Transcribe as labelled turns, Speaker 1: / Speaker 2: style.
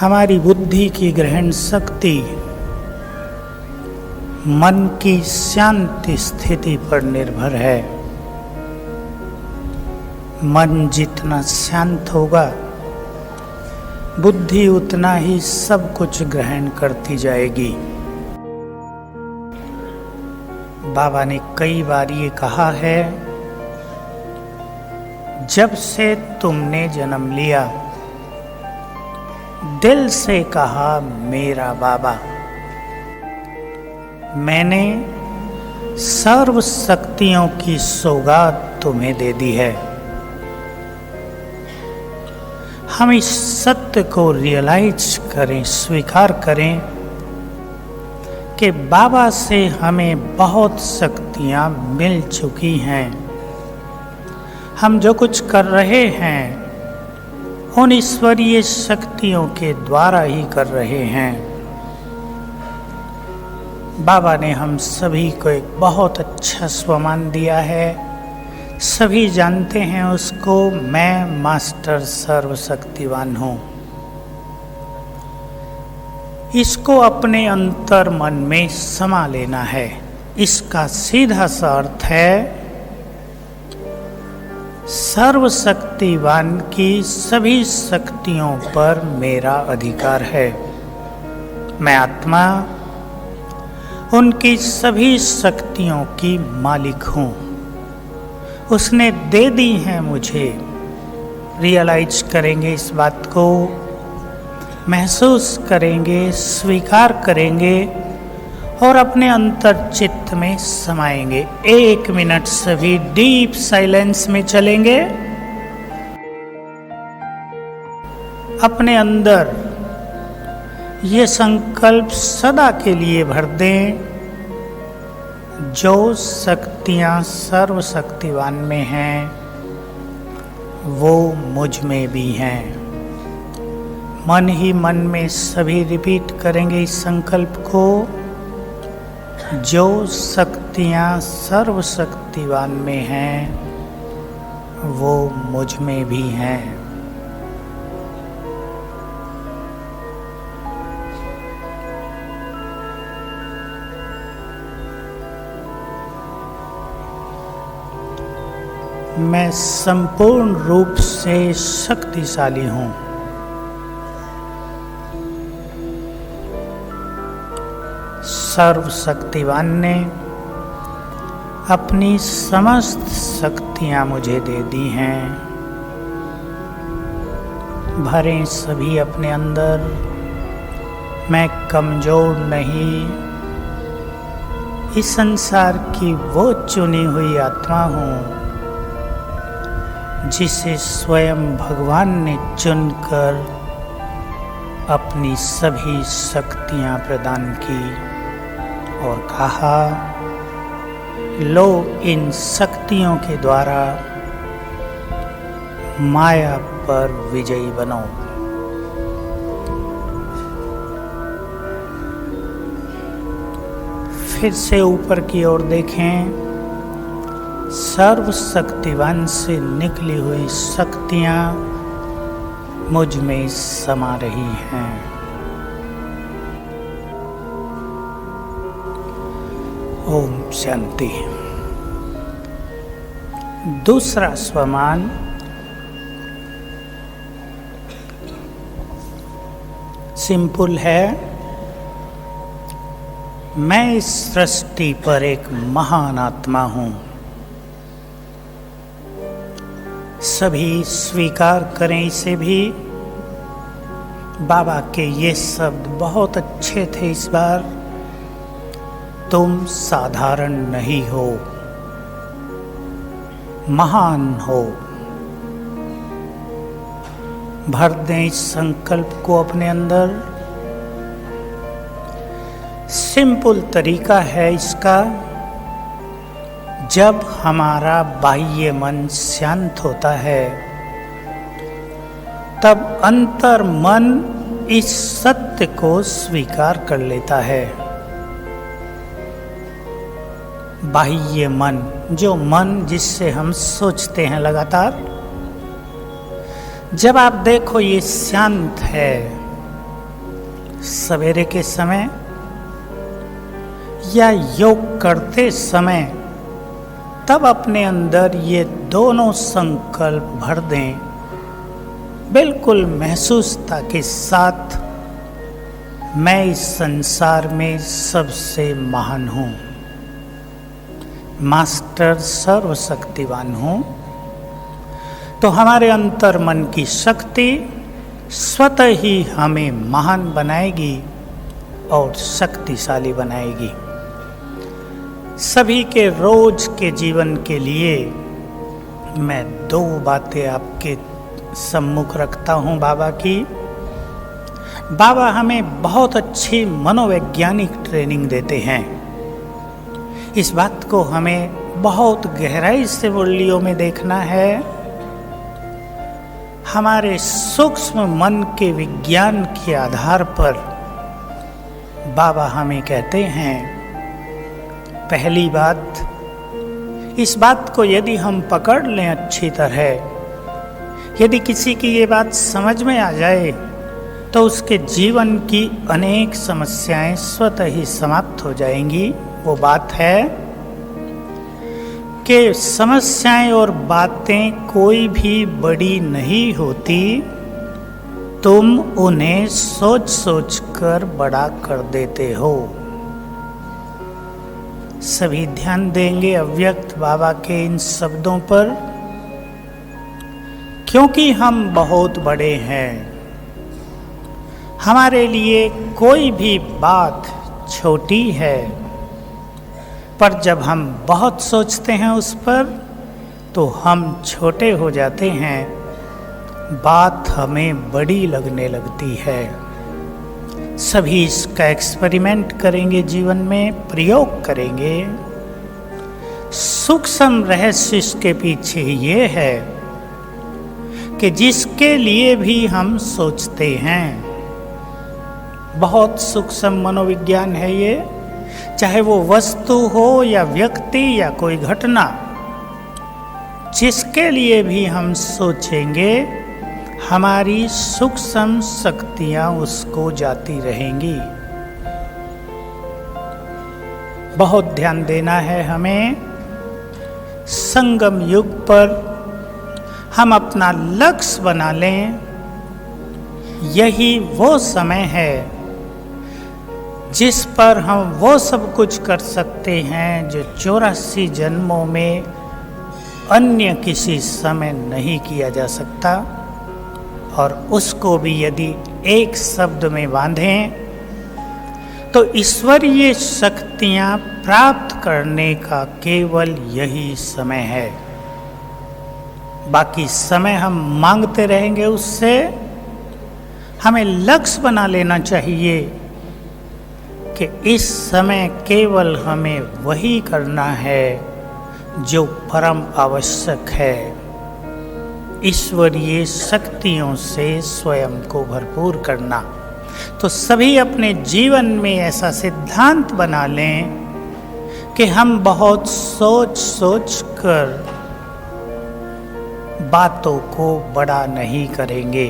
Speaker 1: हमारी बुद्धि की ग्रहण शक्ति मन की शांति स्थिति पर निर्भर है। मन जितना शांत होगा, बुद्धि उतना ही सब कुछ ग्रहण करती जाएगी। बाबा ने कई बार ये कहा है, जब से तुमने जन्म लिया, दिल से कहा मेरा बाबा। मैंने सर्व शक्तियों की सौगात तुम्हें दे दी है। हम इस सत्य को रियलाइज करें, स्वीकार करें कि बाबा से हमें बहुत शक्तियां मिल चुकी हैं। हम जो कुछ कर रहे हैं उन ईश्वरीय शक्तियों के द्वारा ही कर रहे हैं। बाबा ने हम सभी को एक बहुत अच्छा स्वमान दिया है। सभी जानते हैं उसको, मैं मास्टर सर्वशक्तिवान हूँ। इसको अपने अंतर मन में समा लेना है। इसका सीधा सा अर्थ है, सर्वशक्तिवान की सभी शक्तियों पर मेरा अधिकार है। मैं आत्मा उनकी सभी शक्तियों की मालिक हूँ। उसने दे दी है मुझे। रियलाइज करेंगे इस बात को, महसूस करेंगे, स्वीकार करेंगे और अपने अंतर चित्त में समाएंगे। 1 मिनट सभी डीप साइलेंस में चलेंगे। अपने अंदर ये संकल्प सदा के लिए भर दें, जो शक्तियां सर्वशक्तिवान में हैं वो मुझ में भी हैं। मन ही मन में सभी रिपीट करेंगे इस संकल्प को, जो शक्तियां सर्वशक्तिवान में हैं वो मुझ में भी हैं। मैं संपूर्ण रूप से शक्तिशाली हूँ। सर्वशक्तिवान ने अपनी समस्त शक्तियाँ मुझे दे दी हैं। भरें सभी अपने अंदर, मैं कमजोर नहीं, इस संसार की वो चुनी हुई आत्मा हूँ जिसे स्वयं भगवान ने चुनकर अपनी सभी शक्तियाँ प्रदान की और कहा, लो इन शक्तियों के द्वारा माया पर विजयी बनो। फिर से ऊपर की ओर देखें। सर्वशक्तिवान से निकली हुई शक्तियाँ मुझ में समा रही हैं। ओम शांति। दूसरा स्वमान, सिंपल है। मैं इस सृष्टि पर एक महान आत्मा हूँ। सभी स्वीकार करें इसे भी। बाबा के ये शब्द बहुत अच्छे थे इस बार। तुम साधारण नहीं हो, महान हो। भर दें इस संकल्प को अपने अंदर। सिंपल तरीका है इसका। जब हमारा बाह्य मन शांत होता है, तब अंतर मन इस सत्य को स्वीकार कर लेता है। बाह्य मन, जो मन जिससे हम सोचते हैं लगातार, जब आप देखो ये शांत है, सवेरे के समय या योग करते समय तब अपने अंदर ये दोनों संकल्प भर दें, बिल्कुल महसूसता के साथ, मैं इस संसार में सबसे महान हूँ, मास्टर सर्वशक्तिवान हूँ। तो हमारे अंतर मन की शक्ति स्वतः ही हमें महान बनाएगी और शक्तिशाली बनाएगी। सभी के रोज के जीवन के लिए मैं दो बातें आपके सम्मुख रखता हूँ बाबा की। बाबा हमें बहुत अच्छी मनोवैज्ञानिक ट्रेनिंग देते हैं। इस बात को हमें बहुत गहराई से मुरलियों में देखना है। हमारे सूक्ष्म मन के विज्ञान के आधार पर बाबा हमें कहते हैं, पहली बात, इस बात को यदि हम पकड़ लें अच्छी तरह, यदि किसी की ये बात समझ में आ जाए तो उसके जीवन की अनेक समस्याएं स्वतः ही समाप्त हो जाएंगी। वो बात है कि समस्याएं और बातें कोई भी बड़ी नहीं होती, तुम उन्हें सोच सोच कर बड़ा कर देते हो। सभी ध्यान देंगे अव्यक्त बाबा के इन शब्दों पर, क्योंकि हम बहुत बड़े हैं। हमारे लिए कोई भी बात छोटी है, पर जब हम बहुत सोचते हैं उस पर तो हम छोटे हो जाते हैं, बात हमें बड़ी लगने लगती है। सभी इसका एक्सपेरिमेंट करेंगे, जीवन में प्रयोग करेंगे। सूक्ष्म रहस्य इसके पीछे ये है कि जिसके लिए भी हम सोचते हैं, बहुत सूक्ष्म मनोविज्ञान है ये, चाहे वो वस्तु हो या व्यक्ति या कोई घटना, जिसके लिए भी हम सोचेंगे हमारी सूक्ष्म शक्तियां उसको जाती रहेंगी। बहुत ध्यान देना है हमें। संगम युग पर हम अपना लक्ष्य बना लें, यही वो समय है जिस पर हम वो सब कुछ कर सकते हैं जो 84 जन्मों में अन्य किसी समय नहीं किया जा सकता। और उसको भी यदि एक शब्द में बांधें तो ईश्वरीय शक्तियां प्राप्त करने का केवल यही समय है। बाकी समय हम मांगते रहेंगे उससे। हमें लक्ष्य बना लेना चाहिए कि इस समय केवल हमें वही करना है जो परम आवश्यक है। ईश्वरीय शक्तियों से स्वयं को भरपूर करना। तो सभी अपने जीवन में ऐसा सिद्धांत बना लें कि हम बहुत सोच सोच कर बातों को बड़ा नहीं करेंगे।